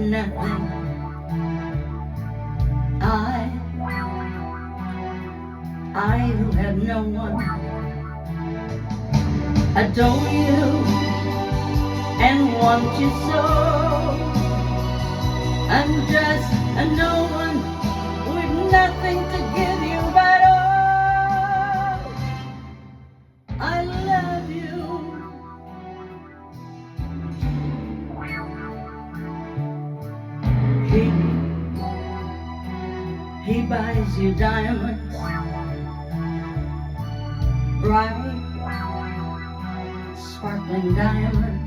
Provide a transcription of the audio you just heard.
nothing. I who have no one, adore you and want you so. I'm just a no one with nothing to give you but all. I love you. He buys you diamonds, bright, sparkling diamonds.